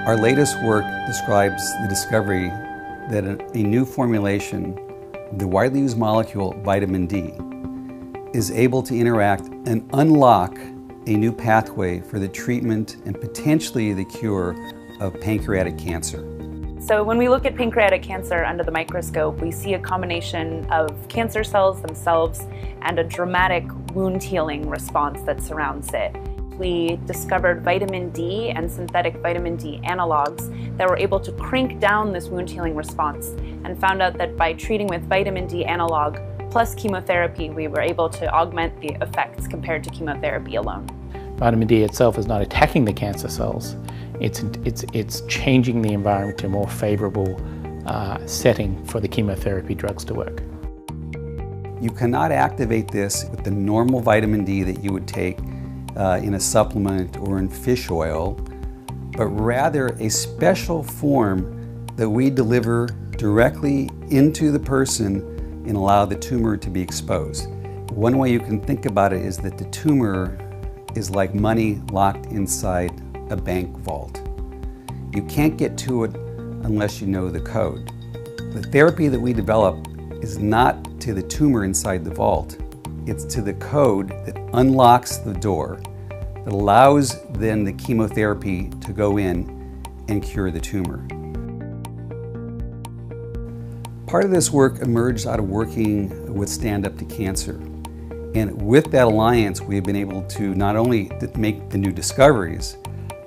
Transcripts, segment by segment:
Our latest work describes the discovery that a new formulation of the widely used molecule vitamin D is able to interact and unlock a new pathway for the treatment and potentially the cure of pancreatic cancer. So when we look at pancreatic cancer under the microscope, we see a combination of cancer cells themselves and a dramatic wound healing response that surrounds it. We discovered vitamin D and synthetic vitamin D analogs that were able to crank down this wound healing response, and found out that by treating with vitamin D analog plus chemotherapy, we were able to augment the effects compared to chemotherapy alone. Vitamin D itself is not attacking the cancer cells. It's changing the environment to a more favourable setting for the chemotherapy drugs to work. You cannot activate this with the normal vitamin D that you would take in a supplement or in fish oil, but rather a special form that we deliver directly into the person and allow the tumor to be exposed. One way you can think about it is that the tumor is like money locked inside a bank vault. You can't get to it unless you know the code. The therapy that we develop is not to the tumor inside the vault. It's to the code that unlocks the door, that allows then the chemotherapy to go in and cure the tumor. Part of this work emerged out of working with Stand Up to Cancer. And with that alliance, we've been able to not only make the new discoveries,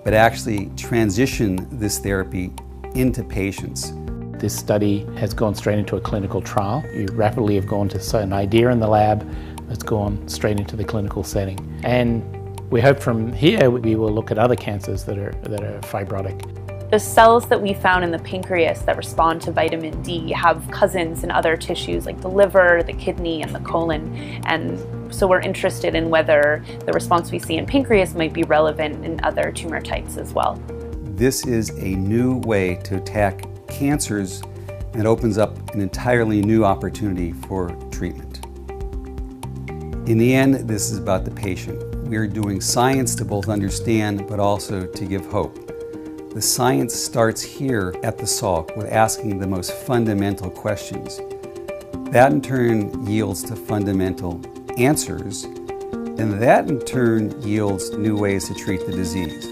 but actually transition this therapy into patients. This study has gone straight into a clinical trial. You rapidly have gone to an idea in the lab that's gone straight into the clinical setting. And we hope from here we will look at other cancers that are fibrotic. The cells that we found in the pancreas that respond to vitamin D have cousins in other tissues like the liver, the kidney, and the colon. And so we're interested in whether the response we see in pancreas might be relevant in other tumor types as well. This is a new way to attack cancers, and it opens up an entirely new opportunity for treatment. In the end, this is about the patient. We are doing science to both understand but also to give hope. The science starts here at the Salk with asking the most fundamental questions. That in turn yields to fundamental answers, and that in turn yields new ways to treat the disease.